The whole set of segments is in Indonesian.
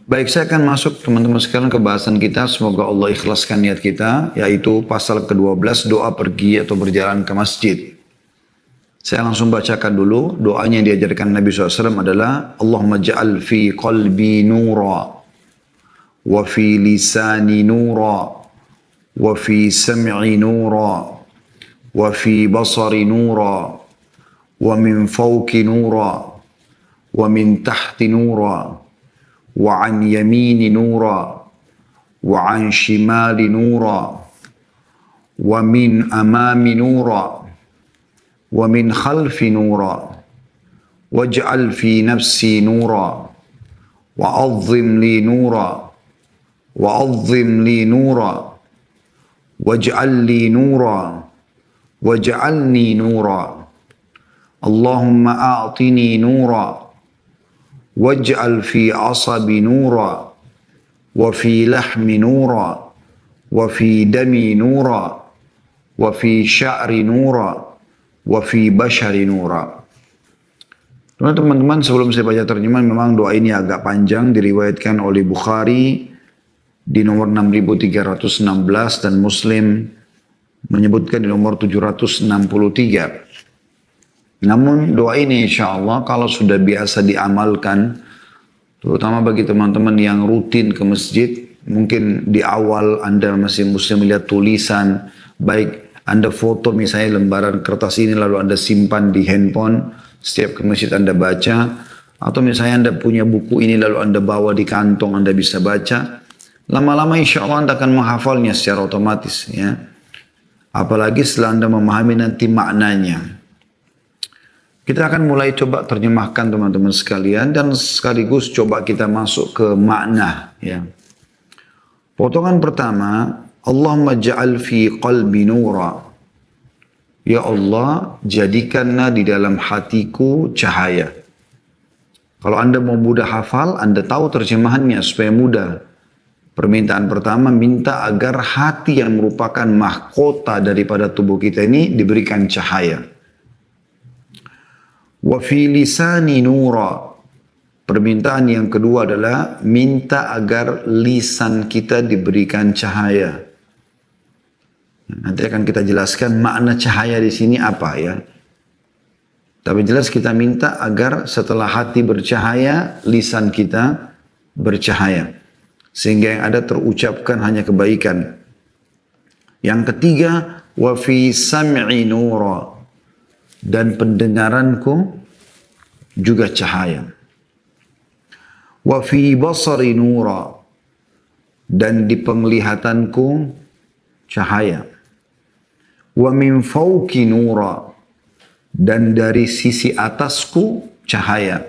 Baik, saya akan masuk teman-teman sekalian ke bahasan kita. Semoga Allah ikhlaskan niat kita, yaitu pasal ke-12, doa pergi atau berjalan ke masjid. Saya langsung bacakan dulu. Doanya yang diajarkan Nabi SAW adalah Allahumma ja'al fi qalbi nura, wa fi lisani nura, wa fi sam'i nura, wa fi basari nura, wa min fawqi nura, wa min tahti nura, وعن يمين نورا وعن شمال نورا ومن أمام نورا ومن خلف نورا واجعل في نفسي نورا وعظم لي نورا وعظم لي نورا واجعل لي نورا واجعلني نورا اللهم أعطني نورا واجعل في عصبي نورا وفي لحمي نورا وفي دمي نورا وفي شعري نورا وفي بشري نورا. Teman-teman, sebelum saya baca terjemahan, memang doa ini agak panjang, diriwayatkan oleh Bukhari di nomor 6316 dan Muslim menyebutkan di nomor 763. Namun doa ini insya Allah kalau sudah biasa diamalkan, terutama bagi teman-teman yang rutin ke masjid, mungkin di awal Anda masih melihat tulisan, baik Anda foto misalnya lembaran kertas ini lalu Anda simpan di handphone, setiap ke masjid Anda baca, atau misalnya Anda punya buku ini lalu Anda bawa di kantong Anda bisa baca, lama-lama insya Allah Anda akan menghafalnya secara otomatis, ya. Apalagi setelah Anda memahami nanti maknanya. Kita akan mulai coba terjemahkan teman-teman sekalian dan sekaligus coba kita masuk ke makna, ya. Potongan pertama, Allahumma ja'al fi qalbi nura. Ya Allah, jadikanlah di dalam hatiku cahaya. Kalau Anda mau mudah hafal, Anda tahu terjemahannya supaya mudah. Permintaan pertama, minta agar hati yang merupakan mahkota daripada tubuh kita ini diberikan cahaya. Wa fi lisani nura. Permintaan yang kedua adalah minta agar lisan kita diberikan cahaya. Nanti akan kita jelaskan makna cahaya di sini apa, ya. Tapi jelas kita minta agar setelah hati bercahaya, lisan kita bercahaya. Sehingga yang ada terucapkan hanya kebaikan. Yang ketiga, wa fi sam'i nura. Dan pendengaranku juga cahaya. Wa fi basari nura. Dan di penglihatanku cahaya. Wa min fawqi nura. Dan dari sisi atasku cahaya.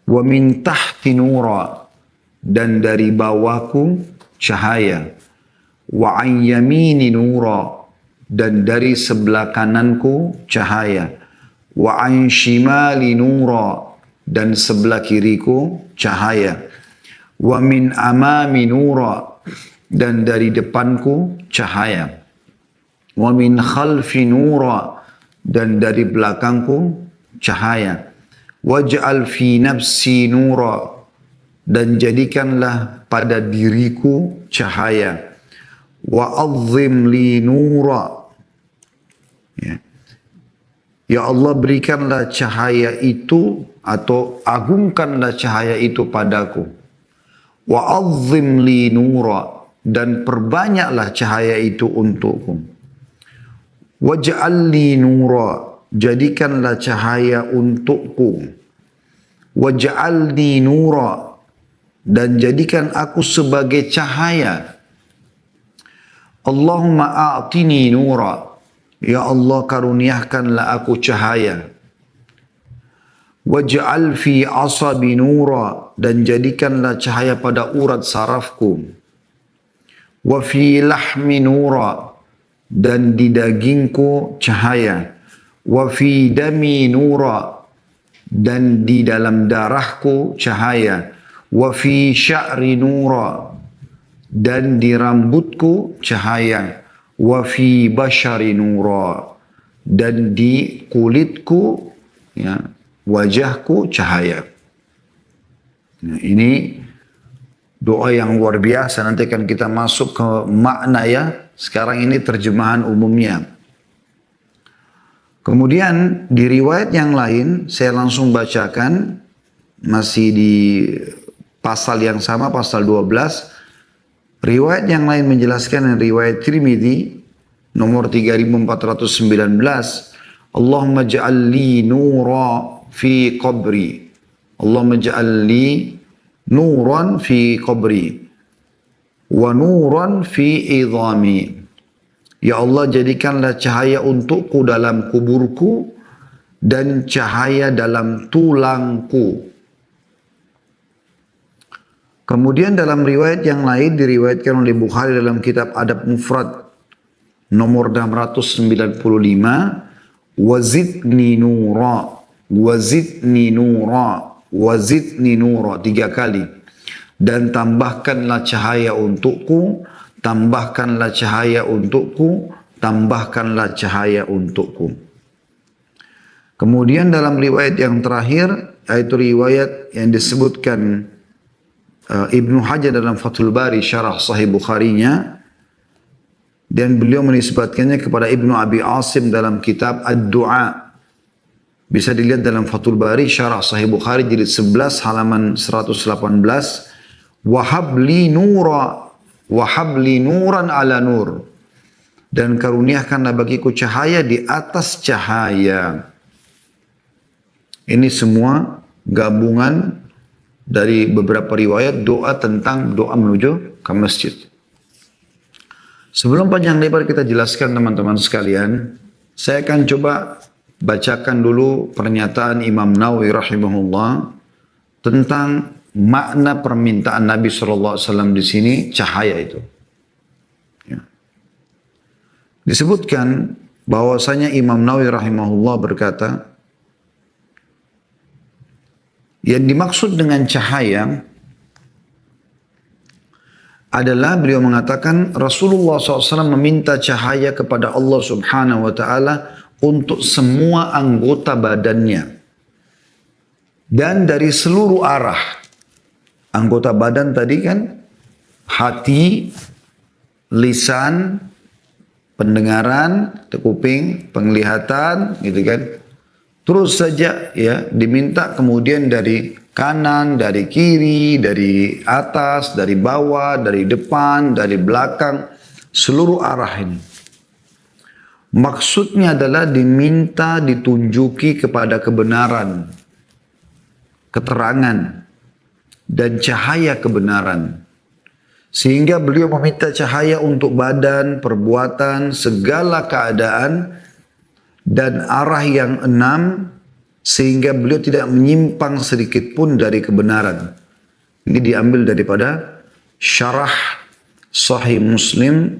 Wa min tahti nura. Dan dari bawahku cahaya. Wa an yamini nura. Dan dari sebelah kananku cahaya. Wa an shimali nura. Dan sebelah kiriku cahaya. Wa min amami nura. Dan dari depanku cahaya. Wa min khalfi nura. Dan dari belakangku cahaya. Waj'al fi nafsi nura. Dan jadikanlah pada diriku cahaya. Wa azzim li nura. Ya Allah, berikanlah cahaya itu atau agungkanlah cahaya itu padaku. Wa azzim li nura. Dan perbanyaklah cahaya itu untukku. Waj'al li nura. Jadikanlah cahaya untukku. Waj'alni nura. Dan jadikan aku sebagai cahaya. Allahumma a'tini nura. Ya Allah, karuniakanlah aku cahaya. Waj'al fi asabi nura. Dan jadikanlah cahaya pada urat sarafku. Wa fi lahmi nura. Dan di dagingku cahaya. Wa fi dami nura. Dan di dalam darahku cahaya. Wa fi sya'ri nura. Dan di rambutku cahaya. Wa fi bashari nura. Dan di kulitku, ya, wajahku cahaya. Nah, ini Doa yang luar biasa, nanti akan kita masuk ke makna ya. Sekarang ini terjemahan umumnya. Kemudian di riwayat yang lain, saya langsung bacakan, masih di pasal yang sama, pasal 12. Riwayat yang lain menjelaskan, riwayat Tirmidzi nomor 3419. Allahumma ja'al li nura fi qabri. Allahumma ja'al li nuran fi qabri wa nuran fi idhami. Ya Allah, jadikanlah cahaya untukku dalam kuburku dan cahaya dalam tulangku. Kemudian dalam riwayat yang lain diriwayatkan oleh Bukhari dalam kitab Adab Mufrad nomor 695, wazidni nura, wazidni nura, wazidni nura, 3 kali. Dan tambahkanlah cahaya untukku, tambahkanlah cahaya untukku, tambahkanlah cahaya untukku. Kemudian dalam riwayat yang terakhir, yaitu riwayat yang disebutkan Ibnu Hajar dalam Fathul Bari syarah Sahih Bukharinya, dan beliau menisbatkannya kepada Ibnu Abi Asim dalam kitab Ad-Du'a. Bisa dilihat dalam Fathul Bari syarah Sahih Bukhari jilid 11 halaman 118. Wahabli nura, wahabli nuran ala nur. Dan karuniakanlah bagiku cahaya di atas cahaya. Ini semua gabungan dari beberapa riwayat doa tentang doa menuju ke masjid. Sebelum panjang lebar kita jelaskan teman-teman sekalian, saya akan coba bacakan dulu pernyataan Imam Nawawi rahimahullah tentang makna permintaan Nabi SAW di sini, cahaya itu. Ya. Disebutkan bahwasanya Imam Nawawi rahimahullah berkata, yang dimaksud dengan cahaya adalah beliau mengatakan Rasulullah SAW meminta cahaya kepada Allah Subhanahu wa Ta'ala untuk semua anggota badannya dan dari seluruh arah. Anggota badan tadi kan hati, lisan, pendengaran, kuping, penglihatan, gitu kan. Terus saja ya diminta kemudian dari kanan, dari kiri, dari atas, dari bawah, dari depan, dari belakang, seluruh arah ini. Maksudnya adalah diminta ditunjuki kepada kebenaran, keterangan, dan cahaya kebenaran. Sehingga beliau meminta cahaya untuk badan, perbuatan, segala keadaan, dan arah yang 6, sehingga beliau tidak menyimpang sedikit pun dari kebenaran. Ini diambil daripada syarah Sahih Muslim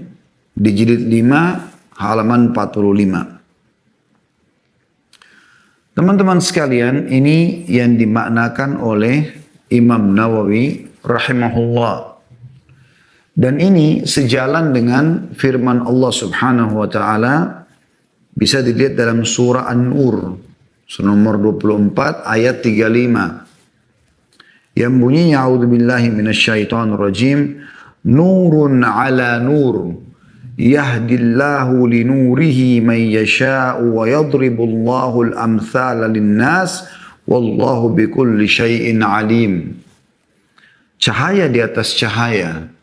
di jilid 5 halaman 45. Teman-teman sekalian, ini yang dimaknakan oleh Imam Nawawi rahimahullah. Dan ini sejalan dengan firman Allah Subhanahu wa Ta'ala. Bisa dilihat dalam surah An-Nur, surah nomor 24 ayat 35. Yang bunyinya, a'udzubillahi minasyaitonir rajim, nurun ala nur, yahdillahu linurihi man yasha'u wa yadribullahu al-amthala linnas, wallahu bikulli syai'in alim. Cahaya di atas cahaya,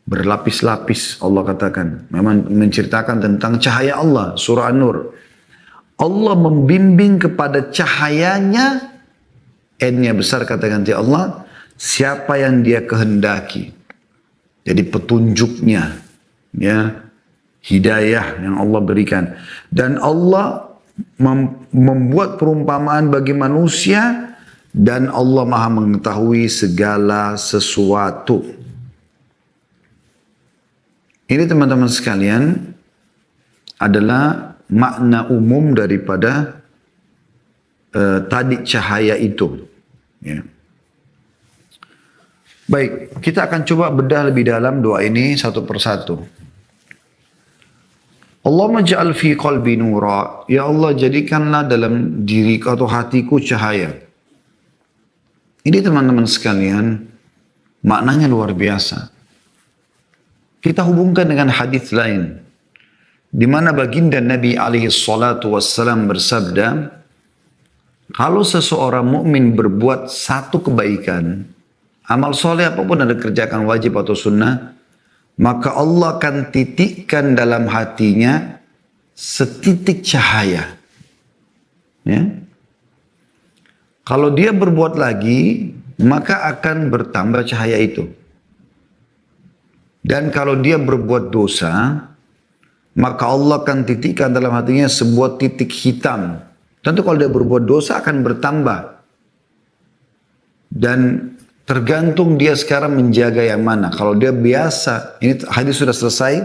berlapis-lapis Allah katakan. Memang menceritakan tentang cahaya Allah. Surah An-Nur. Allah membimbing kepada cahayanya. N-nya besar kata ganti Allah. Siapa yang dia kehendaki. Jadi petunjuknya. Ya, hidayah yang Allah berikan. Dan Allah membuat perumpamaan bagi manusia. Dan Allah maha mengetahui segala sesuatu. Ini teman-teman sekalian adalah makna umum daripada tadi cahaya itu. Ya. Baik, kita akan coba bedah lebih dalam doa ini satu persatu. Allahumma ja'al fi qalbi nura. Ya Allah, jadikanlah dalam diriku atau hatiku cahaya. Ini teman-teman sekalian, Maknanya luar biasa. Kita hubungkan dengan hadis lain, di mana baginda Nabi alaihi salatu wassalam bersabda, kalau seseorang mukmin berbuat satu kebaikan, amal soleh apapun yang dikerjakan wajib atau sunnah, maka Allah akan titikkan dalam hatinya setitik cahaya. Ya. Kalau dia berbuat lagi, maka akan bertambah cahaya itu. Dan kalau dia berbuat dosa, maka Allah akan titikkan dalam hatinya sebuah titik hitam. Tentu kalau dia berbuat dosa akan bertambah. Dan tergantung dia sekarang menjaga yang mana. Kalau dia biasa, ini hadis sudah selesai,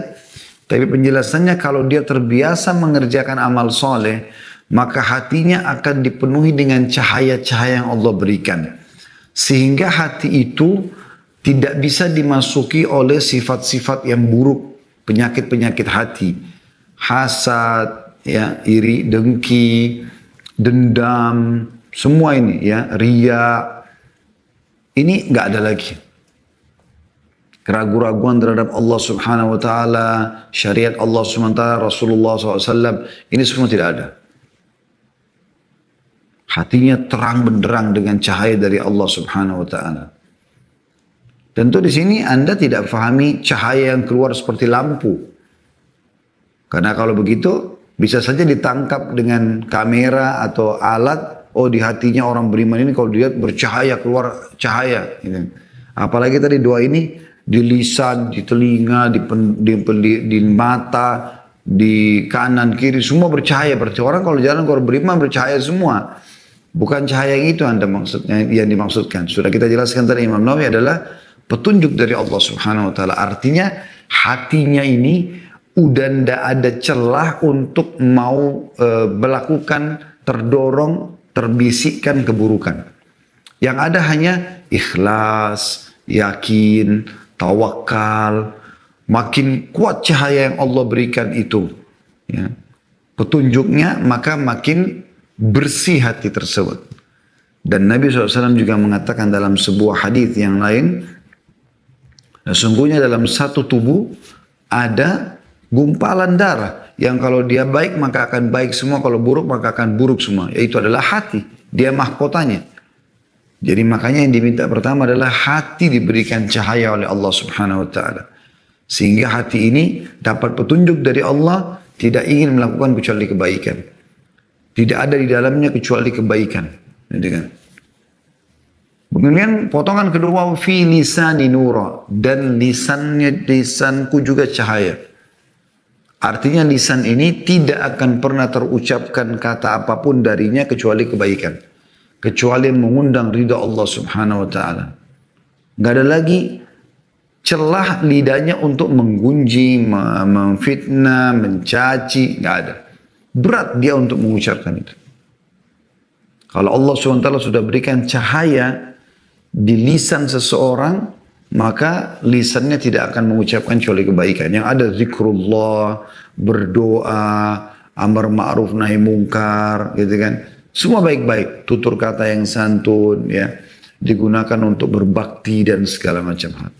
tapi penjelasannya kalau dia terbiasa mengerjakan amal soleh, maka hatinya akan dipenuhi dengan cahaya-cahaya yang Allah berikan. Sehingga hati itu tidak bisa dimasuki oleh sifat-sifat yang buruk, penyakit-penyakit hati. Hasad, ya, iri, dengki, dendam, semua ini, ya, riya. Ini nggak ada lagi. Keraguan-raguan terhadap Allah Subhanahu Wa Taala, syariat Allah Subhanahu Wa Taala, Rasulullah SAW, ini semua tidak ada. Hatinya terang benderang dengan cahaya dari Allah Subhanahu Wa Taala. Tentu di sini Anda tidak fahami cahaya yang keluar seperti lampu. Karena kalau begitu bisa saja ditangkap dengan kamera atau alat. Oh, di hatinya orang beriman ini kalau dilihat bercahaya, keluar cahaya. Gitu. Apalagi tadi doa ini di lisan, di telinga, di mata, di kanan, kiri, semua bercahaya. Berarti orang kalau jalan, kalau beriman bercahaya semua. Bukan cahaya yang itu yang dimaksudkan. Sudah kita jelaskan tadi, Imam Nawawi adalah petunjuk dari Allah Subhanahu Wa Taala. Artinya hatinya ini udah tidak ada celah untuk mau melakukan, terdorong, terbisikkan keburukan. Yang ada hanya ikhlas, yakin, tawakal. Makin kuat cahaya yang Allah berikan itu, ya, petunjuknya, maka makin bersih hati tersebut. Dan Nabi SAW juga mengatakan dalam sebuah hadis yang lain, sesungguhnya dalam satu tubuh ada gumpalan darah yang kalau dia baik maka akan baik semua, kalau buruk maka akan buruk semua. Yaitu adalah hati, dia mahkotanya. Jadi makanya yang diminta pertama adalah hati diberikan cahaya oleh Allah Subhanahu Wa Taala, sehingga hati ini dapat petunjuk dari Allah, tidak ingin melakukan kecuali kebaikan. Tidak ada di dalamnya kecuali kebaikan. Kemudian potongan kedua, fi lisani nura, dan lisanku juga cahaya. Artinya lisan ini tidak akan pernah terucapkan kata apapun darinya kecuali kebaikan, kecuali mengundang ridha Allah Subhanahu Wa Taala. Gak ada lagi celah lidahnya untuk menggunjing, memfitnah, mencaci, gak ada. Berat dia untuk mengucapkan itu. Kalau Allah SWT sudah berikan cahaya di lisan seseorang, maka lisannya tidak akan mengucapkan kecuali kebaikan. Yang ada zikrullah, berdoa, amar ma'ruf nahi mungkar, gitu kan. Semua baik-baik, tutur kata yang santun, ya, digunakan untuk berbakti dan segala macam hal.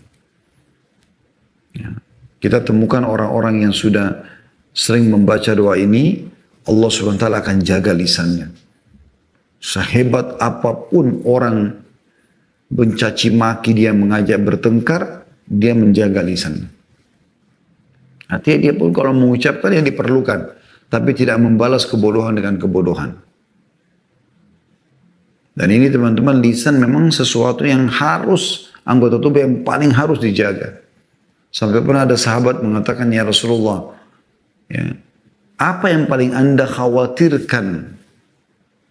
Ya. Kita temukan orang-orang yang sudah sering membaca doa ini, Allah SWT akan jaga lisannya. Sehebat apapun orang mencaci maki dia, mengajak bertengkar, dia menjaga lisannya. Artinya dia pun kalau mengucapkan yang diperlukan, tapi tidak membalas kebodohan dengan kebodohan. Dan ini teman-teman, lisan memang sesuatu yang harus, anggota tubuh yang paling harus dijaga. Sampai pernah ada sahabat mengatakan, ya Rasulullah, ya, apa yang paling Anda khawatirkan?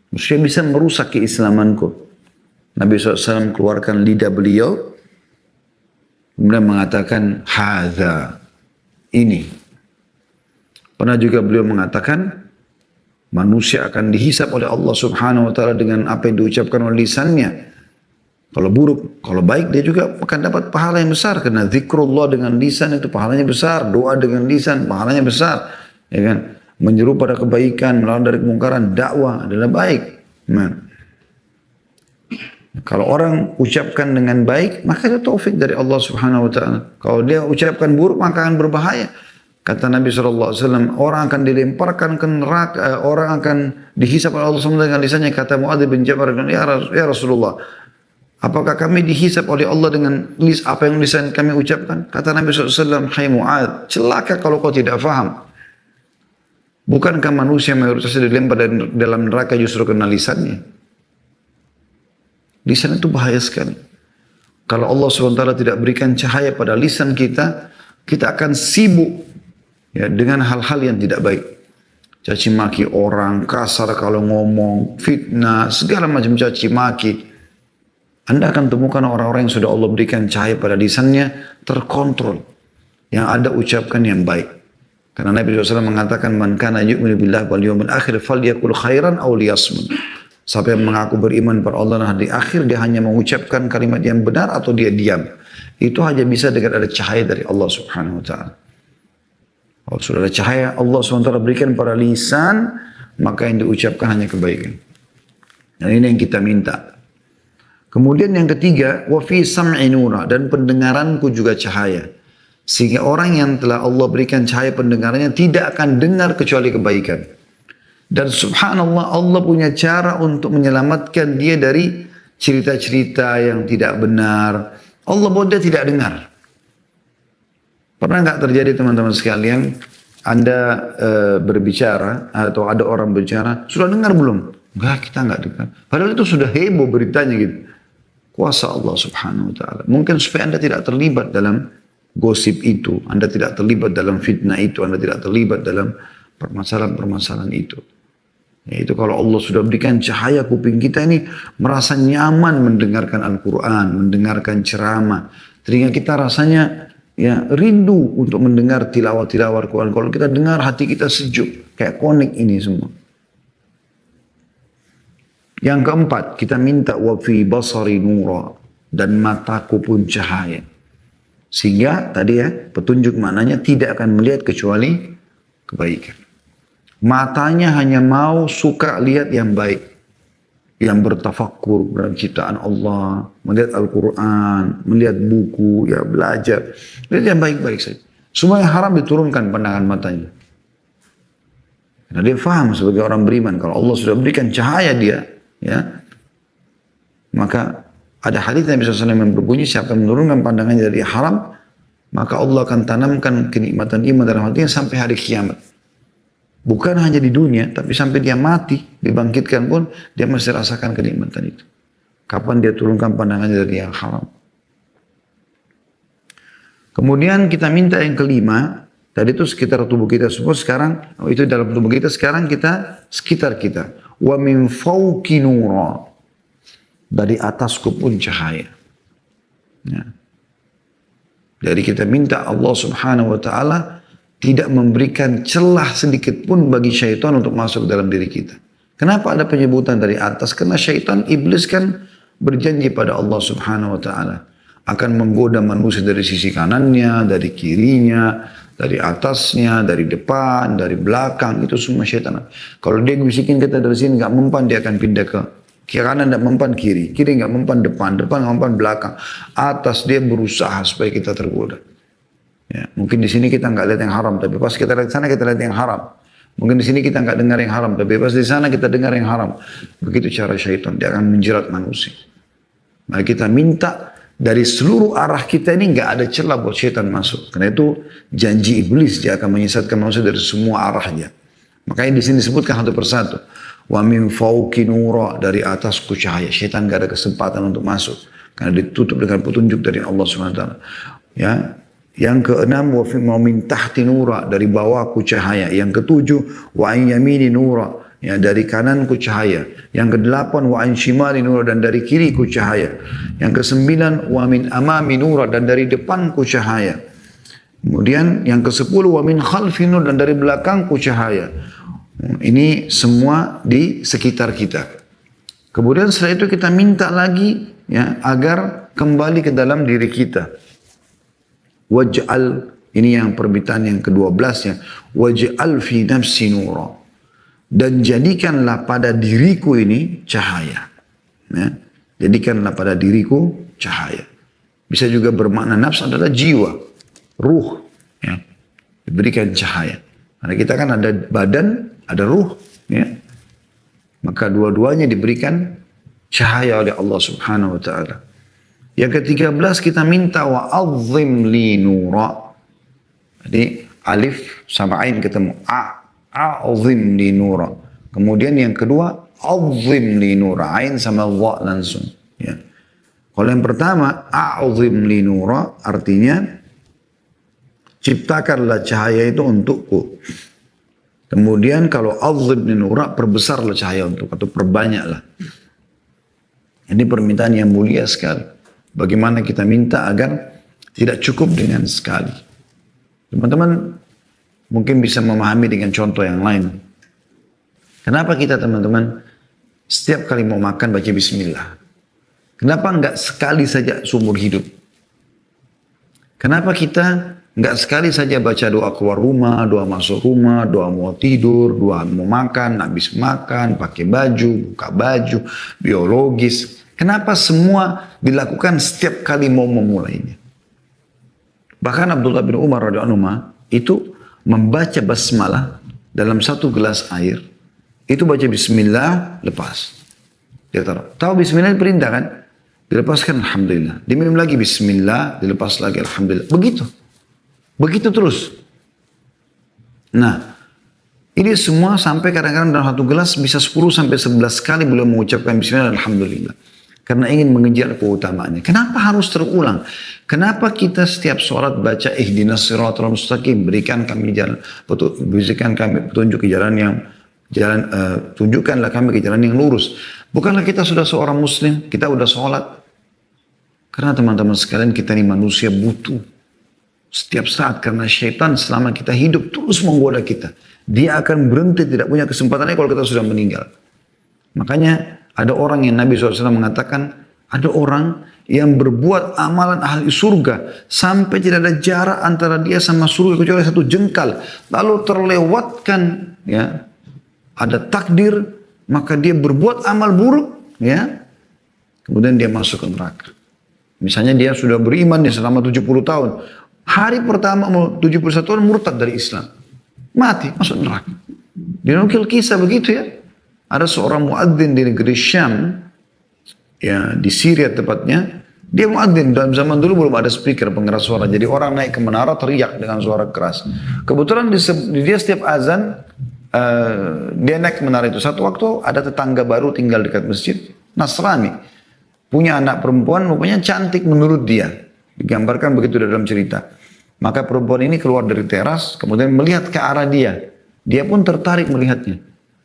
Maksudnya bisa merusak keislamanku. Nabi SAW keluarkan lidah beliau, kemudian mengatakan, hadza, ini. Pernah juga beliau mengatakan, manusia akan dihisap oleh Allah Subhanahu Wa Taala dengan apa yang diucapkan oleh lisannya. Kalau buruk, kalau baik dia juga akan dapat pahala yang besar. Karena zikrullah dengan lisan itu pahalanya besar. Doa dengan lisan pahalanya besar. Ya kan? Menyeru pada kebaikan, melawan dari kemungkaran, dakwah adalah baik. Nah. Kalau orang ucapkan dengan baik, maka itu taufik dari Allah Subhanahu wa taala. Kalau dia ucapkan buruk, maka akan berbahaya. Kata Nabi SAW, orang akan dilemparkan ke neraka, orang akan dihisap oleh Allah SWT dengan lisannya. Kata Muadz bin Jabal, ya Rasulullah, apakah kami dihisap oleh Allah dengan apa yang lisan kami ucapkan? Kata Nabi SAW, hai Muadz, celaka kalau kau tidak faham. Bukankah manusia mayoritas dilempar dalam neraka justru kena lisannya? Lisan itu bahaya sekali. Kalau Allah SWT tidak berikan cahaya pada lisan kita, kita akan sibuk ya, dengan hal-hal yang tidak baik. Caci maki orang, kasar kalau ngomong, fitnah, segala macam caci maki. Anda akan temukan orang-orang yang sudah Allah berikan cahaya pada lisannya, terkontrol. Yang ada ucapkan yang baik. Karena Nabi SAW mengatakan, man kana yu'minu billahi wal yawmil akhir falyakul khairan aw liyasmut. Siapa yang mengaku beriman pada Allah dan hari akhir, dia hanya mengucapkan kalimat yang benar atau dia diam. Itu hanya bisa dengan ada cahaya dari Allah Subhanahu wa taala. Kalau sudah ada cahaya Allah SWT berikan pada lisan, maka yang diucapkan hanya kebaikan. Dan ini yang kita minta. Kemudian yang ketiga, wa fi sam'i nura, dan pendengaranku juga cahaya. Sehingga orang yang telah Allah berikan cahaya pendengarannya tidak akan dengar kecuali kebaikan. Dan subhanallah, Allah punya cara untuk menyelamatkan dia dari cerita-cerita yang tidak benar. Allah buat dia tidak dengar. Pernah nggak terjadi teman-teman sekalian, Anda berbicara atau ada orang berbicara, sudah dengar belum? Enggak, kita nggak dengar. Padahal itu sudah heboh beritanya gitu. Kuasa Allah Subhanahu wa taala. Mungkin supaya Anda tidak terlibat dalam gosip itu, Anda tidak terlibat dalam fitnah itu, Anda tidak terlibat dalam permasalahan-permasalahan itu. Yaitu kalau Allah sudah berikan cahaya kuping kita ini merasa nyaman mendengarkan Al-Quran, mendengarkan ceramah. Telinga kita rasanya ya rindu untuk mendengar tilawah-tilawah Al-Quran. Kalau kita dengar hati kita sejuk, kayak konek ini semua. Yang keempat, kita minta wa fi basari nura, dan mataku pun cahaya. Sehingga tadi ya, petunjuk maknanya tidak akan melihat kecuali kebaikan. Matanya hanya mau suka lihat yang baik. Yang bertafakkur dalam ciptaan Allah. Melihat Al-Quran, melihat buku, ya belajar. Lihat yang baik-baik saja. Semua yang haram diturunkan pandangan matanya. Karena dia faham sebagai orang beriman. Kalau Allah sudah berikan cahaya dia, ya, maka ada hadits Nabi SAW yang berbunyi, siapa yang menurunkan pandangannya dari haram, maka Allah akan tanamkan kenikmatan iman dalam hatinya sampai hari kiamat. Bukan hanya di dunia, tapi sampai dia mati, dibangkitkan pun, dia masih rasakan kenikmatan itu. Kapan dia turunkan pandangannya dari yang haram. Kemudian kita minta yang kelima, tadi itu sekitar tubuh kita semua, sekarang, itu dalam tubuh kita, sekarang kita, sekitar kita. Wa min fawqi nura, dari atasku pun cahaya. Ya. Jadi kita minta Allah Subhanahu wa taala tidak memberikan celah sedikit pun bagi syaitan untuk masuk dalam diri kita. Kenapa ada penyebutan dari atas? Karena syaitan, iblis kan berjanji pada Allah Subhanahu wa taala akan menggoda manusia dari sisi kanannya, dari kirinya, dari atasnya, dari depan, dari belakang. Itu semua syaitan. Kalau dia bisikin kita dari sini nggak mempan, dia akan pindah ke kanan, nggak mempan kiri, kiri nggak mempan depan, depan nggak mempan belakang. Atas dia berusaha supaya kita tergoda. Ya, mungkin di sini kita nggak lihat yang haram, tapi pas kita lihat sana kita lihat yang haram. Mungkin di sini kita nggak dengar yang haram, tapi pas di sana kita dengar yang haram. Begitu cara syaitan, dia akan menjerat manusia. Maka kita minta dari seluruh arah kita ini nggak ada celah buat syaitan masuk. Karena itu janji iblis, dia akan menyesatkan manusia dari semua arahnya. Makanya di sini disebutkan satu persatu. Wa min fawqi nura, dari atasku cahaya. Syaitan nggak ada kesempatan untuk masuk karena ditutup dengan petunjuk dari Allah SWT. Ya. Yang keenam, wa min tahti nura, dari bawahku cahaya. Yang ketujuh, wa an yamini nura, ya, dari kananku cahaya. Yang kedelapan, wa an shimali nura, dan dari kiriku cahaya. Yang kesembilan, wa min amami nura, dan dari depanku cahaya. Kemudian yang kesepuluh, wa min khalfi nur, dan dari belakangku cahaya. Ini semua di sekitar kita. Kemudian setelah itu kita minta lagi, ya, agar kembali ke dalam diri kita. Waj'al, ini yang permintaan yang ke-12 ya. Waj'al fi nafsi nura, dan jadikanlah pada diriku ini cahaya. Ya. Jadikanlah pada diriku cahaya. Bisa juga bermakna nafs adalah jiwa, ruh. Ya. Diberikan cahaya. Karena kita kan ada badan, ada ruh. Ya. Maka dua-duanya diberikan cahaya oleh Allah subhanahu wa ta'ala. Yang ke-13 kita minta wa'adzim li nura. Jadi alif sama ain ketemu. A'adzim li nura. Kemudian yang kedua, a'adzim li nura. Ain sama dha langsung. Ya. Kalau yang pertama, a'adzim li nura artinya ciptakanlah cahaya itu untukku. Kemudian kalau a'adzim li nura, perbesarlah cahaya untuk atau perbanyaklah. Ini permintaan yang mulia sekali. Bagaimana kita minta agar tidak cukup dengan sekali. Teman-teman mungkin bisa memahami dengan contoh yang lain. Kenapa kita teman-teman setiap kali mau makan baca bismillah? Kenapa enggak sekali saja seumur hidup? Kenapa kita enggak sekali saja baca doa keluar rumah, doa masuk rumah, doa mau tidur, doa mau makan, habis makan, pakai baju, buka baju, biologis. Kenapa semua dilakukan setiap kali mau memulainya? Bahkan Abdullah bin Umar radhiyallahu anhu itu membaca basmalah dalam satu gelas air. Itu baca bismillah, lepas. Dia taruh. Tahu bismillah perintah kan? Dilepaskan alhamdulillah. Diminum lagi bismillah, dilepas lagi alhamdulillah. Begitu. Begitu terus. Nah, ini semua sampai kadang-kadang dalam satu gelas bisa 10 sampai 11 kali beliau mengucapkan bismillah alhamdulillah. Karena ingin mengejar keutamaannya. Kenapa harus terulang? Kenapa kita setiap sholat baca ihdinas siratal mustaqim, berikan kami jalan, berikan kami petunjuk ke jalan yang tunjukkanlah kami ke jalan yang lurus. Bukanlah kita sudah seorang muslim, kita sudah sholat. Karena teman-teman sekalian kita ini manusia butuh. Setiap saat karena syaitan selama kita hidup terus menggoda kita. Dia akan berhenti tidak punya kesempatannya kalau kita sudah meninggal. Makanya ada orang yang Nabi SAW mengatakan, ada orang yang berbuat amalan ahli surga sampai tidak ada jarak antara dia sama surga kecuali satu jengkal. Lalu terlewatkan, ya, ada takdir, maka dia berbuat amal buruk, ya, kemudian dia masuk ke neraka. Misalnya dia sudah beriman selama 70 tahun. Hari pertama 71 tahun murtad dari Islam. Mati, masuk neraka. Dinukil kisah begitu ya. Ada seorang muadzin di negeri Syam, ya di Syria tepatnya, dia muadzin. Dalam zaman dulu belum ada speaker pengeras suara, jadi orang naik ke menara teriak dengan suara keras. Kebetulan dia setiap azan, dia naik ke menara itu. Satu waktu ada tetangga baru tinggal dekat masjid, Nasrani, punya anak perempuan, rupanya cantik menurut dia, digambarkan begitu dalam cerita. Maka perempuan ini keluar dari teras, kemudian melihat ke arah dia. Dia pun tertarik melihatnya.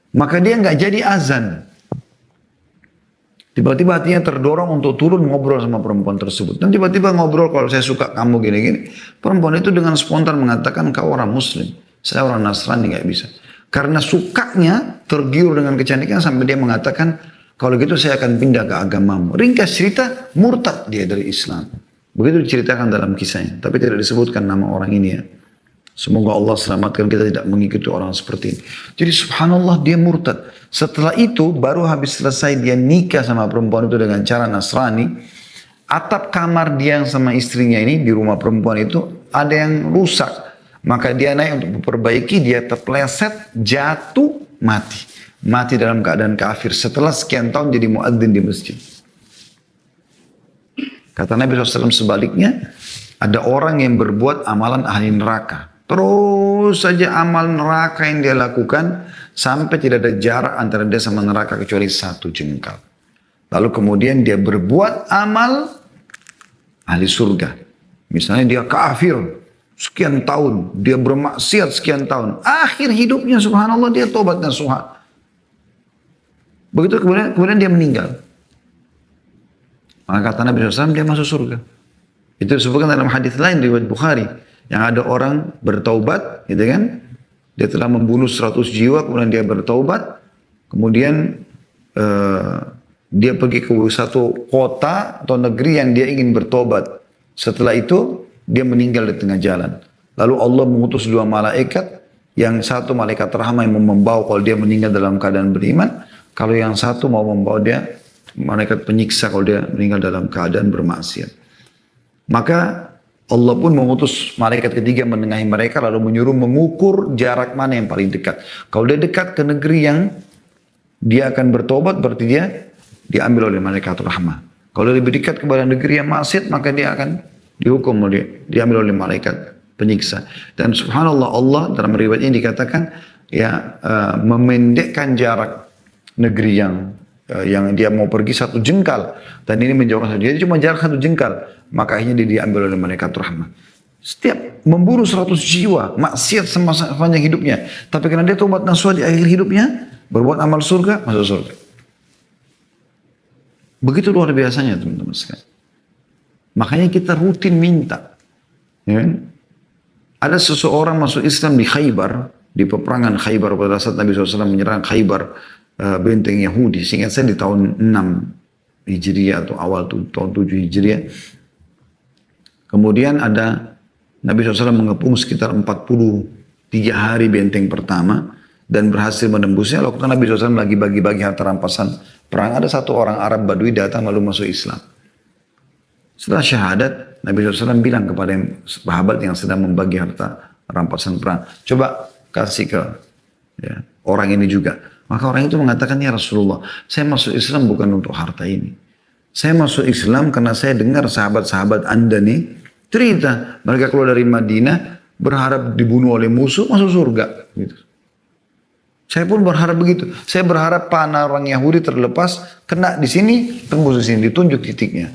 Maka dia nggak jadi azan. Tiba-tiba hatinya terdorong untuk turun ngobrol sama perempuan tersebut. Dan tiba-tiba ngobrol, kalau saya suka kamu gini-gini. Perempuan itu dengan spontan mengatakan, kau orang muslim. Saya orang Nasrani, nggak bisa. Karena sukanya tergiur dengan kecantikan sampai dia mengatakan, kalau gitu saya akan pindah ke agamamu. Ringkas cerita, murtad dia dari Islam. Begitu diceritakan dalam kisahnya. Tapi tidak disebutkan nama orang ini ya. Semoga Allah selamatkan kita tidak mengikuti orang seperti ini. Jadi subhanallah dia murtad. Setelah itu baru habis selesai dia nikah sama perempuan itu dengan cara Nasrani. Atap kamar dia yang sama istrinya ini di rumah perempuan itu ada yang rusak. Maka dia naik untuk memperbaiki, dia terpleset, jatuh, mati. Mati dalam keadaan kafir. Setelah sekian tahun jadi muadzin di masjid. Kata Nabi SAW sebaliknya, ada orang yang berbuat amalan ahli neraka. Terus saja amal neraka yang dia lakukan sampai tidak ada jarak antara dia sama neraka kecuali satu jengkal. Lalu kemudian dia berbuat amal ahli surga. Misalnya dia kafir sekian tahun, dia bermaksiat sekian tahun. Akhir hidupnya subhanallah dia tobat nasuha. Begitu kemudian dia meninggal. Maka kata Nabi SAW dia masuk surga. Itu disebutkan dalam hadis lain riwayat Bukhari. Yang ada orang bertaubat, gitu kan? Dia telah membunuh 100 jiwa, kemudian dia bertaubat. Kemudian dia pergi ke satu kota atau negeri yang dia ingin bertobat. Setelah itu, dia meninggal di tengah jalan. Lalu Allah mengutus 2 malaikat. Yang satu malaikat rahmah yang membawa kalau dia meninggal dalam keadaan beriman. Kalau yang satu mau membawa dia malaikat penyiksa kalau dia meninggal dalam keadaan bermaksiat. Maka Allah pun mengutus malaikat ketiga menengahi mereka lalu menyuruh mengukur jarak mana yang paling dekat. Kalau dia dekat ke negeri yang dia akan bertobat berarti dia diambil oleh malaikat rahmah. Kalau lebih dekat kepada negeri yang maksiat maka dia akan dihukum diambil oleh malaikat penyiksa. Dan subhanallah Allah dalam riwayat ini dikatakan memendekkan jarak negeri yang dia mau pergi 1 jengkal dan ini menjauhkan saja. Jadi cuma jarak 1 jengkal, maka akhirnya dia diambil oleh malaikat rahmat. Setiap membunuh 100 jiwa, maksiat sepanjang hidupnya, tapi karena dia taubat nasuha di akhir hidupnya, berbuat amal surga, masuk surga. Begitu luar biasanya teman-teman sekalian. Makanya kita rutin minta. Ya kan? Ada seseorang masuk Islam di Khaybar, di peperangan Khaybar pada saat Nabi SAW menyerang Khaybar, benteng Yahudi, seingat saya di tahun 6 Hijriah atau awal tahun 7 Hijriah. Kemudian ada Nabi SAW mengepung sekitar 43 hari benteng pertama dan berhasil menembusnya. Waktu Nabi SAW lagi bagi-bagi harta rampasan perang, ada satu orang Arab Badui datang lalu masuk Islam. Setelah syahadat, Nabi SAW bilang kepada sahabat yang sedang membagi harta rampasan perang, coba kasih ke orang ini juga. Maka orang itu mengatakan, ya Rasulullah, saya masuk Islam bukan untuk harta ini. Saya masuk Islam karena saya dengar sahabat-sahabat Anda nih cerita. Mereka keluar dari Madinah berharap dibunuh oleh musuh masuk surga. Gitu. Saya pun berharap begitu. Saya berharap panah orang Yahudi terlepas, kena di sini, tembus di sini, ditunjuk titiknya.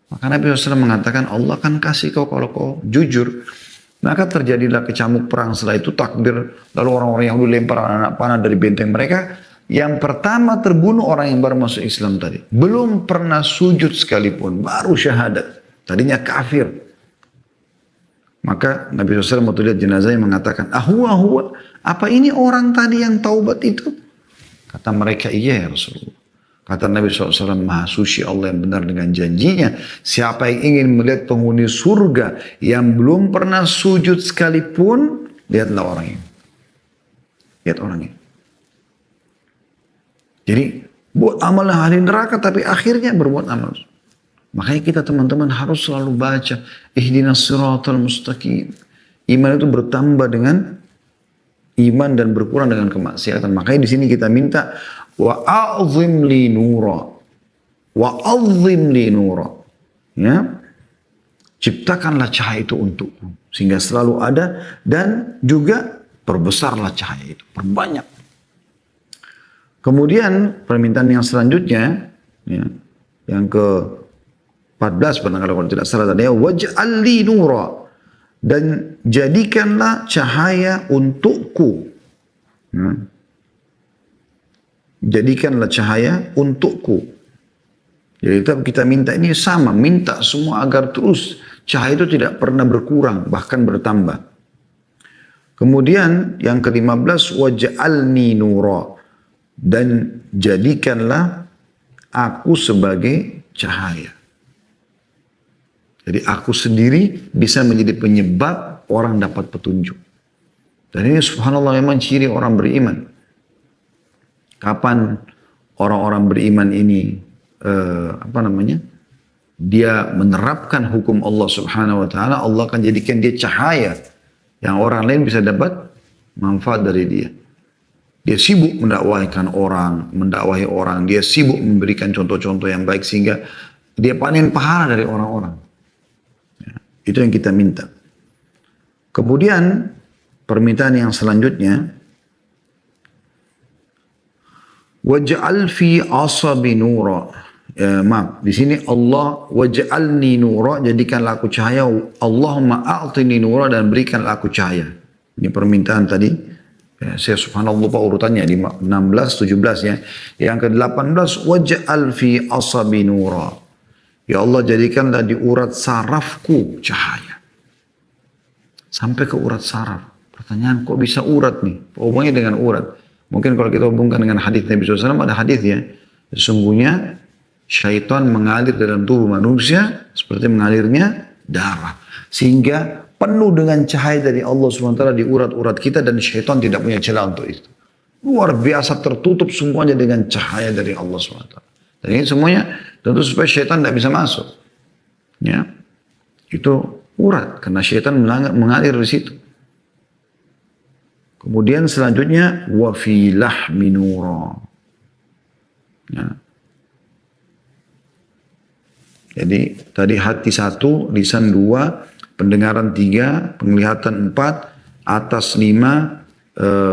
Maka Nabi SAW mengatakan, Allah akan kasih kau kalau kau jujur. Maka terjadilah kecamuk perang, setelah itu takbir. Lalu orang-orang Yahudi lempar anak panah dari benteng mereka. Yang pertama terbunuh orang yang baru masuk Islam tadi. Belum pernah sujud sekalipun, baru syahadat. Tadinya kafir. Maka Nabi SAW waktu lihat jenazahnya mengatakan, ahwa, apa ini orang tadi yang taubat itu? Kata mereka, iya ya Rasulullah. Kata Nabi SAW, maha suci Allah yang benar dengan janjinya. Siapa yang ingin melihat penghuni surga yang belum pernah sujud sekalipun, lihatlah orang ini. Lihat orang ini. Jadi, buat amal ahli neraka, tapi akhirnya berbuat amal. Makanya kita teman-teman harus selalu baca, ihdinas siratal mustaqim. Iman itu bertambah dengan iman dan berkurang dengan kemaksiatan. Makanya di sini kita minta, wa'azim li nura. Wa'azim li nura. Ya. Ciptakanlah cahaya itu untukku. Sehingga selalu ada. Dan juga perbesarlah cahaya itu. Perbanyak. Kemudian permintaan yang selanjutnya. Ya, yang ke-14. Kalau tidak salah tadi. Waj'al li nura. Dan jadikanlah cahaya untukku. Ya. Jadikanlah cahaya untukku. Jadi kita minta ini sama. Minta semua agar terus cahaya itu tidak pernah berkurang. Bahkan bertambah. Kemudian yang ke-15. Waj'alni nura. Dan jadikanlah aku sebagai cahaya. Jadi aku sendiri bisa menjadi penyebab orang dapat petunjuk. Dan ini subhanallah memang ciri orang beriman. Kapan orang-orang beriman ini dia menerapkan hukum Allah Subhanahu wa taala, Allah akan jadikan dia cahaya yang orang lain bisa dapat manfaat dari dia. Dia sibuk mendakwahi orang, dia sibuk memberikan contoh-contoh yang baik sehingga dia panen pahala dari orang-orang. Ya, itu yang kita minta. Kemudian permintaan yang selanjutnya, waj'al fi asabi nura. Maaf, di sini Allah waj'alni nura, jadikanlah aku cahaya. Allahumma a'tini nura, dan berikanlah aku cahaya. Ini permintaan tadi. Ya, saya subhanallah lupa urutannya di 16, 17 ya. Yang ke-18 waj'al fi asabi nura. Ya Allah, jadikanlah di urat sarafku cahaya. Sampai ke urat saraf. Pertanyaan, kok bisa urat nih? Hubungannya dengan urat. Mungkin kalau kita hubungkan dengan hadis Nabi SAW, ada hadis ya. Sesungguhnya syaitan mengalir dalam tubuh manusia seperti mengalirnya darah. Sehingga penuh dengan cahaya dari Allah SWT di urat-urat kita, dan syaitan tidak punya celah untuk itu. Luar biasa, tertutup semuanya dengan cahaya dari Allah SWT. Dan ini semuanya tentu supaya syaitan tidak bisa masuk. Ya, itu urat karena syaitan mengalir di situ. Kemudian selanjutnya wa fi lahmi nura. Ya. Jadi tadi hati 1, lisan 2, pendengaran 3, penglihatan 4, atas 5,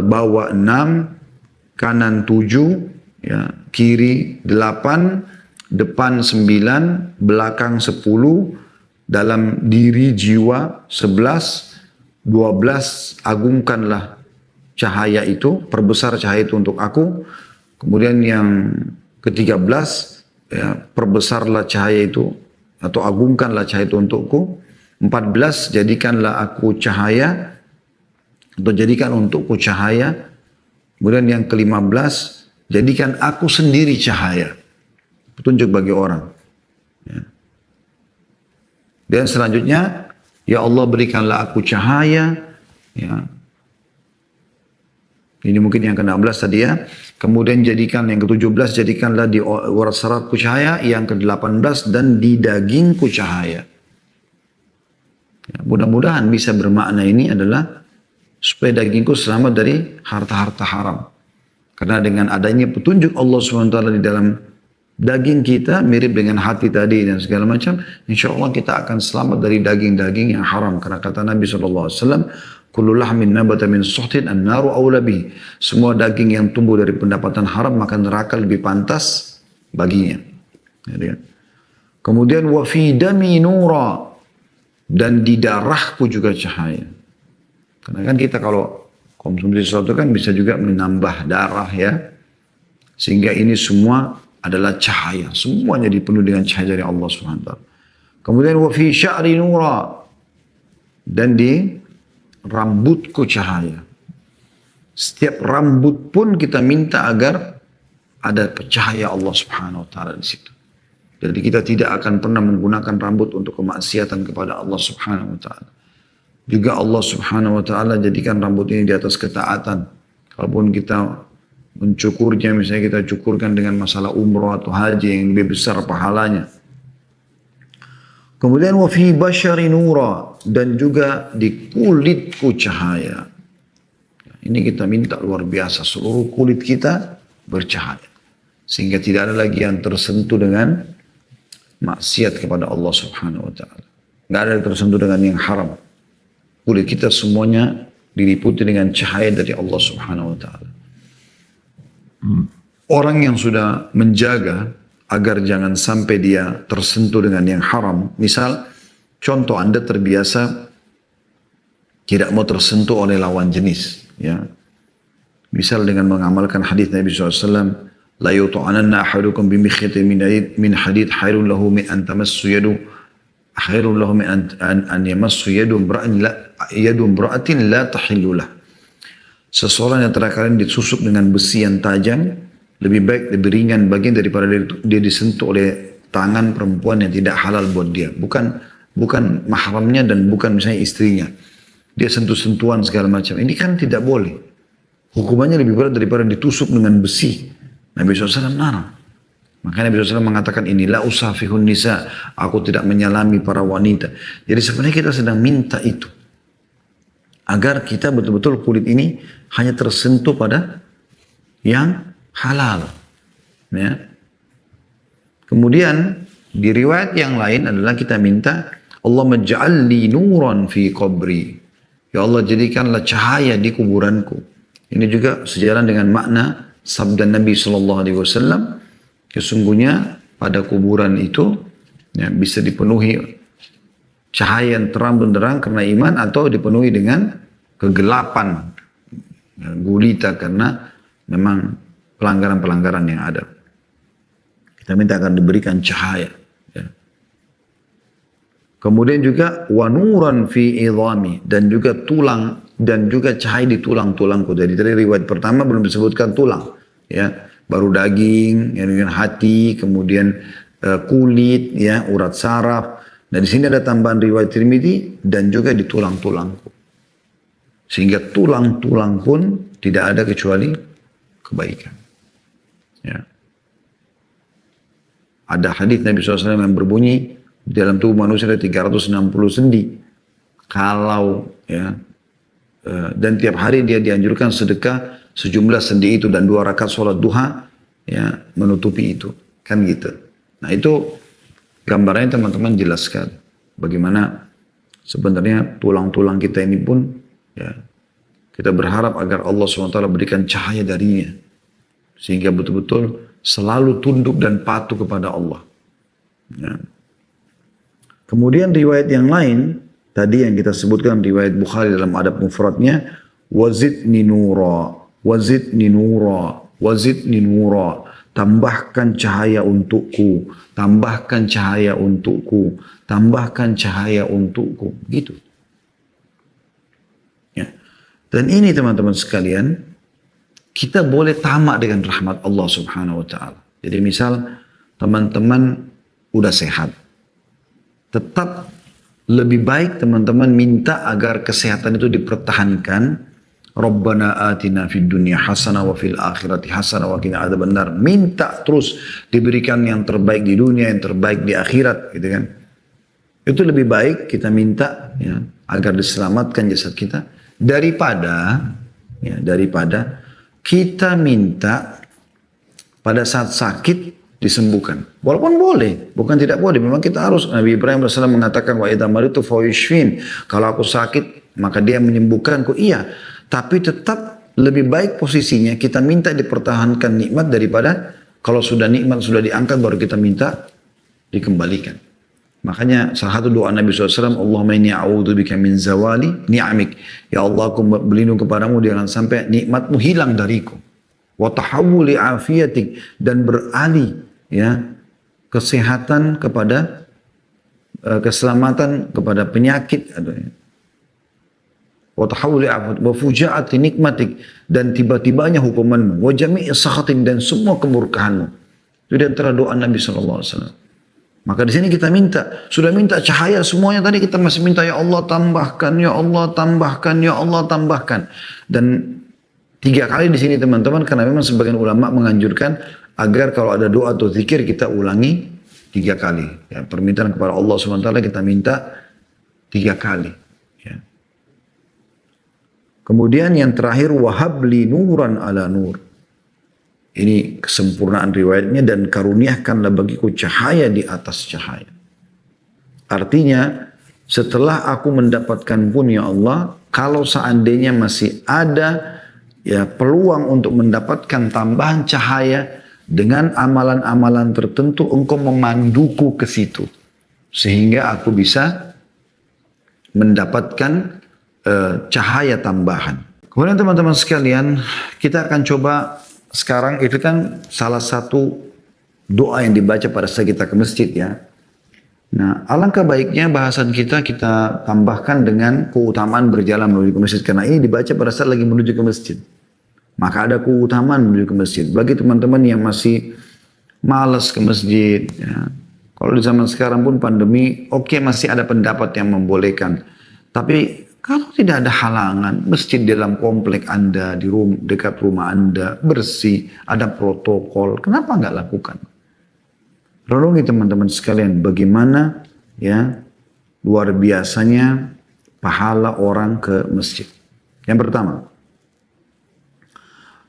bawah 6, kanan 7, ya, kiri 8, depan 9, belakang 10, dalam diri jiwa 11, 12, agungkanlah cahaya itu, perbesar cahaya itu untuk aku. Kemudian yang ke-13, ya, perbesarlah cahaya itu atau agungkanlah cahaya itu untukku. 14, jadikanlah aku cahaya atau jadikan untukku cahaya. Kemudian yang ke-15, jadikan aku sendiri cahaya. Petunjuk bagi orang. Ya. Dan selanjutnya, ya Allah berikanlah aku cahaya. Ya. Ini mungkin yang ke-16 tadi ya. Kemudian jadikan yang ke-17, jadikanlah di urat sarafku cahaya. Yang ke-18, dan di dagingku cahaya. Ya, mudah-mudahan bisa bermakna ini adalah supaya dagingku selamat dari harta-harta haram. Karena dengan adanya petunjuk Allah SWT di dalam daging kita, mirip dengan hati tadi dan segala macam, insya Allah kita akan selamat dari daging-daging yang haram. Karena kata Nabi SAW, kullu lahmin nabata min suhtin an-naru awla bihi. Semua daging yang tumbuh dari pendapatan haram maka neraka lebih pantas baginya. Kemudian wa fi dami nura, dan di darahku juga cahaya. Karena kan kita kalau konsumsi sesuatu kan bisa juga menambah darah ya. Sehingga ini semua adalah cahaya. Semuanya dipenuhi dengan cahaya dari Allah SWT. Kemudian wa fi sya'ri nura, dan di rambutku cahaya. Setiap rambut pun kita minta agar ada cahaya Allah Subhanahu wa taala di situ. Jadi kita tidak akan pernah menggunakan rambut untuk kemaksiatan kepada Allah Subhanahu wa taala. Juga Allah Subhanahu wa taala jadikan rambut ini di atas ketaatan. Kalaupun kita mencukurnya, misalnya kita cukurkan dengan masalah umroh atau haji yang lebih besar pahalanya. Kemudian wa fi basyari nura, dan juga di kulitku cahaya. Ini kita minta luar biasa, seluruh kulit kita bercahaya. Sehingga tidak ada lagi yang tersentuh dengan maksiat kepada Allah Subhanahu wa taala. Enggak ada yang tersentuh dengan yang haram. Kulit kita semuanya diliputi dengan cahaya dari Allah Subhanahu wa taala. Orang yang sudah menjaga agar jangan sampai dia tersentuh dengan yang haram. Misal, contoh Anda terbiasa tidak mau tersentuh oleh lawan jenis. Ya. Misal dengan mengamalkan hadis Nabi SAW, la yutu'ananna ahadukum bimikhitin min hadid khairun lahu min an tamassu yadu khairun lahu min an yamassu yadu imra'atin la tahillu lah. Seseorang yang kalian ditusuk dengan besi yang tajam, lebih baik, lebih ringan bagian daripada dia disentuh oleh tangan perempuan yang tidak halal buat dia. Bukan mahramnya dan bukan misalnya istrinya. Dia sentuh-sentuhan segala macam. Ini kan tidak boleh. Hukumannya lebih berat daripada ditusuk dengan besi. Nabi SAW larang. Makanya Nabi SAW mengatakan ini, la usafihun nisa, aku tidak menyalami para wanita. Jadi sebenarnya kita sedang minta itu. Agar kita betul-betul kulit ini hanya tersentuh pada yang halal. Ya. Kemudian di riwayat yang lain adalah kita minta Allah maj'alni nuran fi qabri. Ya Allah jadikanlah cahaya di kuburanku. Ini juga sejalan dengan makna sabda Nabi SAW. Sesungguhnya pada kuburan itu ya, bisa dipenuhi cahaya yang terang benderang karena iman atau dipenuhi dengan kegelapan ya, gulita karena memang pelanggaran-pelanggaran yang ada. Kita minta akan diberikan cahaya. Ya. Kemudian juga wanuran fi idhami, dan juga tulang, dan juga cahaya di tulang-tulangku. Jadi dari riwayat pertama belum disebutkan tulang, ya, baru daging, ya, dengan hati, kemudian kulit, ya, urat saraf. Nah di sini ada tambahan riwayat Tirmidzi dan juga di tulang-tulangku. Sehingga tulang-tulang pun tidak ada kecuali kebaikan. Ya. Ada hadis Nabi SAW yang berbunyi, di dalam tubuh manusia ada 360 sendi. Kalau ya, dan tiap hari dia dianjurkan sedekah sejumlah sendi itu dan 2 rakaat sholat duha ya menutupi itu. Kan gitu. Nah itu gambarnya teman-teman jelaskan bagaimana sebenarnya tulang-tulang kita ini pun ya kita berharap agar Allah SWT berikan cahaya darinya sehingga betul-betul selalu tunduk dan patuh kepada Allah. Ya. Kemudian riwayat yang lain tadi yang kita sebutkan riwayat Bukhari dalam adab mufradnya wazidni nura, wazidni nura, wazidni nura. Tambahkan cahaya untukku, tambahkan cahaya untukku, tambahkan cahaya untukku. Gitu. Ya. Dan ini teman-teman sekalian, kita boleh tamak dengan rahmat Allah Subhanahu wa taala. Jadi misal teman-teman udah sehat. Tetap lebih baik teman-teman minta agar kesehatan itu dipertahankan. Rabbana atina fid dunya hasanah wa fil akhirati hasanah wa qina adzabannar. Minta terus diberikan yang terbaik di dunia, yang terbaik di akhirat, gitu kan. Itu lebih baik kita minta ya, agar diselamatkan jasad kita daripada kita minta pada saat sakit disembuhkan. Walaupun boleh, bukan tidak boleh. Memang kita harus. Nabi Ibrahim AS mengatakan wa idza maritu fa yushfin. Kalau aku sakit maka dia menyembuhkanku. Iya. Tapi tetap lebih baik posisinya kita minta dipertahankan nikmat daripada kalau sudah nikmat sudah diangkat baru kita minta dikembalikan. Makanya salah satu doa Nabi SAW, Allahumma inni a'udzubika min zawali ni'amik. Ya Allah, aku berlindung kepadamu jangan sampai nikmatmu hilang dariku. Wa tahawuli afiyatik, dan beralih ya kesehatan kepada keselamatan kepada penyakit. Wa tahawuli wa fujaati nikmatik, dan tiba-tibanya hukumanmu, wa jami'i sakhatin, dan semua kemurkaanmu. Itu di antara doa Nabi SAW. Maka di sini kita minta, sudah minta cahaya semuanya tadi, kita masih minta ya Allah tambahkan, ya Allah tambahkan, ya Allah tambahkan. Dan 3 kali di sini teman-teman, karena memang sebagian ulama menganjurkan agar kalau ada doa atau zikir kita ulangi 3 kali. Ya, permintaan kepada Allah SWT kita minta 3 kali. Ya. Kemudian yang terakhir, wahabli nuran ala nur. Ini kesempurnaan riwayatnya, dan karuniakanlah bagiku cahaya di atas cahaya. Artinya setelah aku mendapatkan pun ya Allah, kalau seandainya masih ada ya peluang untuk mendapatkan tambahan cahaya dengan amalan-amalan tertentu, engkau memanduku ke situ sehingga aku bisa mendapatkan cahaya tambahan. Kemudian teman-teman sekalian, kita akan coba sekarang, itu kan salah satu doa yang dibaca pada saat kita ke masjid ya. Nah, alangkah baiknya bahasan kita tambahkan dengan keutamaan berjalan menuju ke masjid. Karena ini dibaca pada saat lagi menuju ke masjid. Maka ada keutamaan menuju ke masjid. Bagi teman-teman yang masih malas ke masjid. Ya. Kalau di zaman sekarang pun pandemi, oke, masih ada pendapat yang membolehkan. Tapi kalau tidak ada halangan, masjid dalam komplek Anda, dekat rumah Anda, bersih, ada protokol, kenapa nggak lakukan? Renungi teman-teman sekalian, bagaimana ya luar biasanya pahala orang ke masjid. Yang pertama,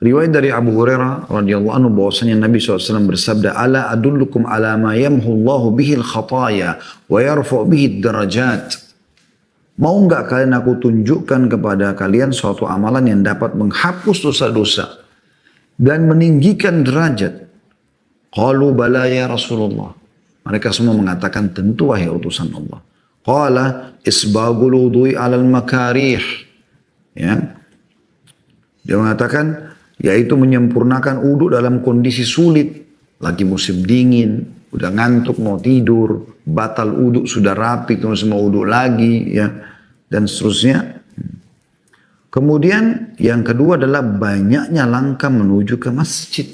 riwayat dari Abu Hurairah radhiyallahu anhu bahwasanya Nabi SAW bersabda, "Ala adullukum ala ma yamhu Allahu bihi al-khataya wa yarfa' bihi ad-darajat." Mau enggak kalian aku tunjukkan kepada kalian suatu amalan yang dapat menghapus dosa-dosa dan meninggikan derajat? Qalu bala ya Rasulullah. Mereka semua mengatakan tentu wahai utusan Allah. Qala isbagul wudu'i 'alal makarih. Ya. Dia mengatakan yaitu menyempurnakan wudu dalam kondisi sulit, lagi musim dingin, udah ngantuk mau tidur, batal wudu sudah rapi, terus mau wudu lagi, ya, dan seterusnya. Kemudian yang kedua adalah banyaknya langkah menuju ke masjid.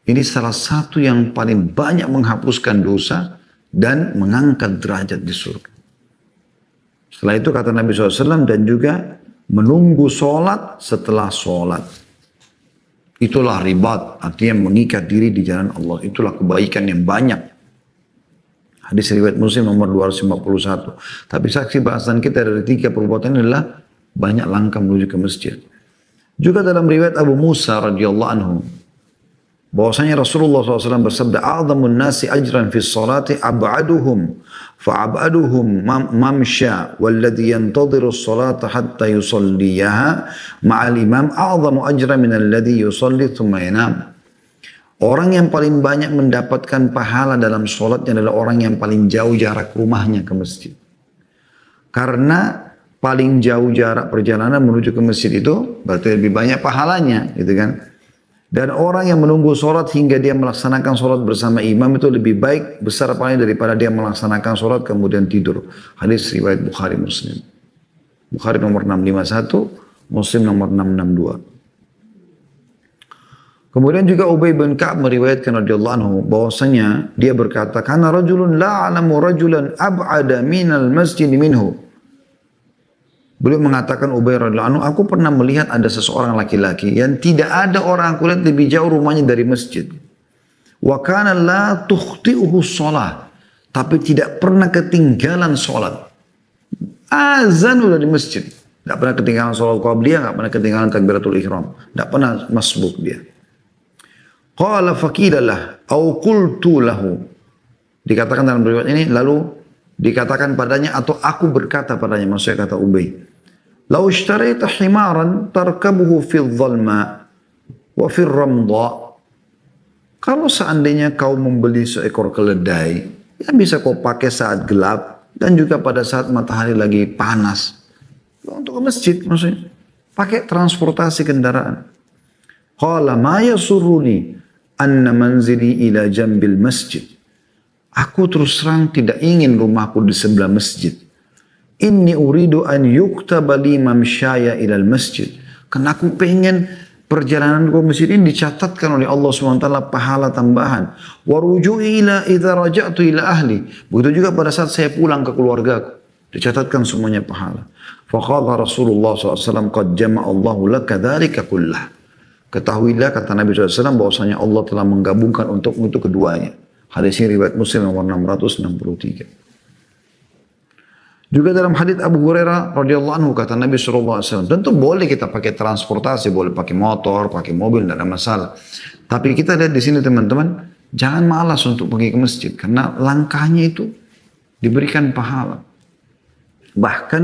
Ini salah satu yang paling banyak menghapuskan dosa dan mengangkat derajat di surga. Setelah itu kata Nabi SAW, dan juga menunggu sholat setelah sholat. Itulah ribat, artinya mengikat diri di jalan Allah. Itulah kebaikan yang banyak. Hadis riwayat Muslim nomor 251. Tapi saksi bahasan kita dari 3 perbuatan adalah banyak langkah menuju ke masjid. Juga dalam riwayat Abu Musa radhiyallahu anhu, bahwasanya Rasulullah SAW bersabda, "A'dhamun nasi ajran fi sholati ab'aduhum, fa'ab'aduhum mamsha, walladhi yantadhiru sholata hatta yusalliyaha ma'al imam a'dhamu ajran min alladhi yusalli thumma yanam." Orang yang paling banyak mendapatkan pahala dalam sholatnya adalah orang yang paling jauh jarak rumahnya ke masjid. Karena paling jauh jarak perjalanan menuju ke masjid itu berarti lebih banyak pahalanya, gitu kan? Dan orang yang menunggu sholat hingga dia melaksanakan sholat bersama imam itu lebih baik besar pahalanya daripada dia melaksanakan sholat kemudian tidur. Hadis riwayat Bukhari Muslim. Bukhari nomor 651, Muslim nomor 662. Kemudian juga Ubay bin Ka'ab meriwayatkan radhiyallahu anhu bahwasanya dia berkata, "Kana rajulun la a'lamu rajulan ab'ada minal masjid minhu." Beliau mengatakan Ubay radhiyallahu anhu, "Aku pernah melihat ada seseorang laki-laki yang tidak ada orang aku lihat lebih jauh rumahnya dari masjid. Wa kana la tukhti'uhu shalah." Tapi tidak pernah ketinggalan sholat. Azan udah di masjid. Tidak pernah ketinggalan sholat qabliyah, tidak pernah ketinggalan takbiratul ihram. Tidak pernah masbuk dia. Qala faqilalah au qultu lahu. Dikatakan dalam riwayat ini, lalu dikatakan padanya atau aku berkata padanya, maksudnya kata Ubay, "Lau ishtaraita himaran tarkabuhu fil dhalma wa fil ramdha." Kalau seandainya kau membeli seekor keledai yang bisa kau pakai saat gelap dan juga pada saat matahari lagi panas, untuk ke masjid maksudnya, pakai transportasi kendaraan. Qala ma yasurruni anna manzili ila jambil masjid. Aku terus terang tidak ingin rumahku di sebelah masjid. Inni uridu an yuktaba li mamsyaya ilal masjid. Karena aku pengen perjalanan ke masjid ini dicatatkan oleh Allah SWT pahala tambahan. Wa ruju'i ila idza raja'tu ila ahli. Begitu juga pada saat saya pulang ke keluargaku, dicatatkan semuanya pahala. Faqala Rasulullah SAW, qad jama'a Allahu laka dzalika kullah. Ketahuilah kata Nabi SAW bahwasanya Allah telah menggabungkan untukmu itu keduanya. Hadis ini riwayat Muslim nomor 663. Juga dalam hadis Abu Hurairah radhiyallahu anhu kata Nabi SAW, tentu boleh kita pakai transportasi, boleh pakai motor, pakai mobil, tidak ada masalah. Tapi kita lihat di sini teman-teman, jangan malas untuk pergi ke masjid karena langkahnya itu diberikan pahala. Bahkan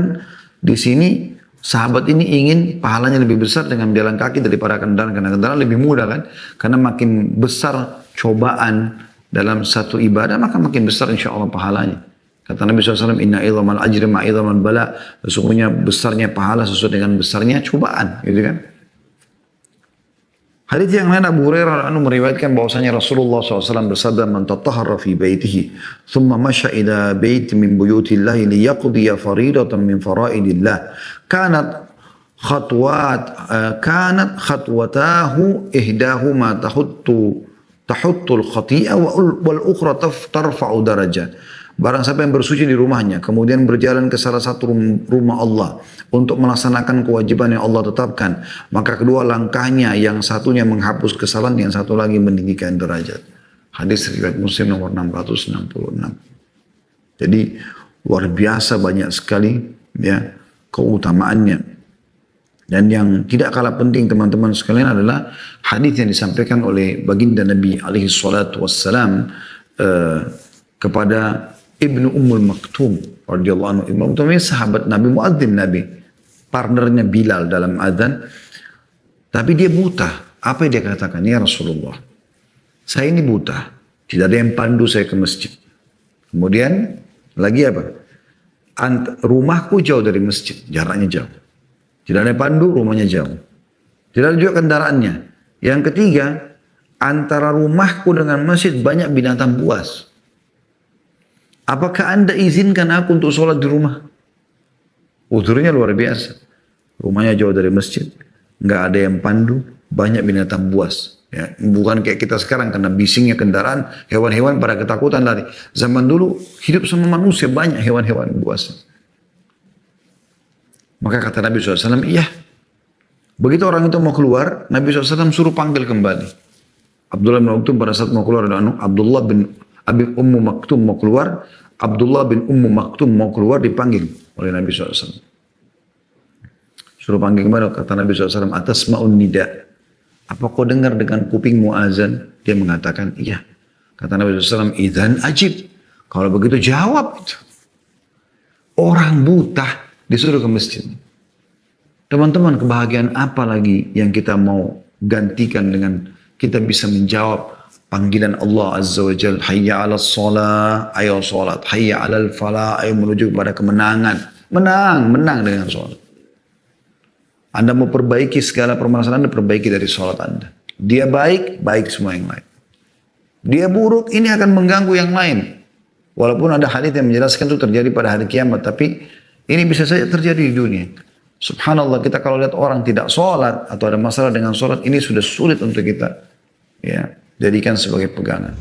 di sini sahabat ini ingin pahalanya lebih besar dengan jalan kaki daripada kendaraan. Karena kendaraan lebih mudah kan. Karena makin besar cobaan dalam satu ibadah, maka makin besar insya Allah pahalanya. Kata Nabi SAW, "Inna idhamal ajri ma'idhamal bala." Sesungguhnya besarnya pahala sesuai dengan besarnya cobaan. Gitu kan. Hadits yang lain Abu Hurairah meriwayatkan bahwasanya Rasulullah SAW bersabda, "Man tatahhara fi baitihi, thumma masya ila bait min buyutillah liyaqdiya faridatan min faraidillah, kanat khatwatahu ihdahuma tahuttul khati'ah wal ukhra tarfa'u darajat." Barang siapa yang bersuci di rumahnya, kemudian berjalan ke salah satu rumah Allah untuk melaksanakan kewajiban yang Allah tetapkan, maka kedua langkahnya yang satunya menghapus kesalahan, yang satu lagi meninggikan derajat. Hadis riwayat Muslim nomor 666. Jadi luar biasa banyak sekali ya keutamaannya. Dan yang tidak kalah penting teman-teman sekalian adalah hadis yang disampaikan oleh baginda Nabi alaihi salatu wassalam kepada Ibnu Ummul Maktum radhiyallahu anhu. Ibnu Maktum ini sahabat Nabi, muadzin Nabi, partnernya Bilal dalam adzan. Tapi dia buta. Apa yang dia katakan? "Ya Rasulullah, saya ini buta. Tidak ada yang pandu saya ke masjid." Kemudian lagi apa? Rumahku jauh dari masjid, jaraknya jauh. Tidak ada yang pandu, rumahnya jauh. Tidak ada juga kendaraannya. Yang ketiga, antara rumahku dengan masjid banyak binatang buas. Apakah anda izinkan aku untuk sholat di rumah? Uzurnya luar biasa. Rumahnya jauh dari masjid, nggak ada yang pandu, banyak binatang buas. Ya, bukan kayak kita sekarang karena bisingnya kendaraan, hewan-hewan pada ketakutan lari. Zaman dulu hidup sama manusia banyak hewan-hewan buas. Maka kata Nabi SAW, iya, Begitu orang itu mau keluar, Nabi SAW suruh panggil kembali. Abdullah bin Maktum pada saat mau keluar, Abdullah bin Abi Ummu Maktum mau keluar, Abdullah bin Ummu Maktum mau keluar dipanggil oleh Nabi SAW. Suruh panggil kembali, kata Nabi SAW, atas ma'un nida. Apa kau dengar dengan kupingmu azan? Dia mengatakan, iya. Kata Nabi SAW, idzan ajib. Kalau begitu jawab. Orang buta disuruh ke masjid. Teman-teman, kebahagiaan apa lagi yang kita mau gantikan dengan kita bisa menjawab panggilan Allah Azza wa Jal, hayya ala sholat, ayo sholat, hayya ala falah, ayo menuju kepada kemenangan. Menang dengan sholat. Anda mau perbaiki segala permasalahan, Anda perbaiki dari sholat Anda. Dia baik, baik semua yang lain. Dia buruk, ini akan mengganggu yang lain. Walaupun ada hadits yang menjelaskan itu terjadi pada hari kiamat, tapi ini bisa saja terjadi di dunia. Subhanallah, kita kalau lihat orang tidak sholat atau ada masalah dengan sholat, ini sudah sulit untuk kita jadikan sebagai pegangan.